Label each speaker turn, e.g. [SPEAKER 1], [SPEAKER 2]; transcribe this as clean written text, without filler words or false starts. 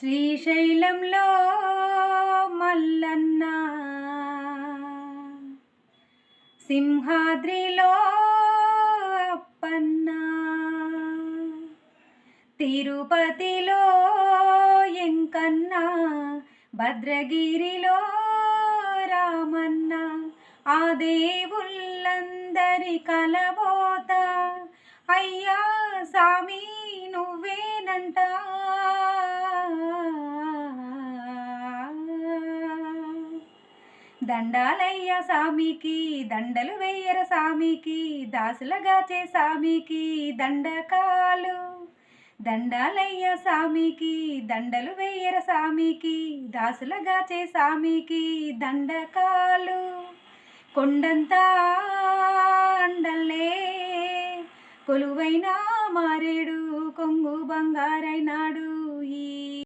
[SPEAKER 1] శ్రీశైలంలో మల్లన్న, సింహాద్రిలో అప్పన్న, తిరుపతిలో ఎంకన్న, భద్రగిరిలో రామన్న, ఆ దేవుళ్ళందరి కలబోత అయ్యా సామి నువ్వేనంట. దండాలయ్య సామికి దండలు వెయ్యర సామికి, దాసులగాచే సామికి దండకాలు. దండాలయ్య సామికి దండలు వెయ్యర సామికి, దాసులగాచే సామికి దండకాలు. కొండంతా అండల్లే కొలువైన మారేడు కొంగు బంగారైనాడు ఈ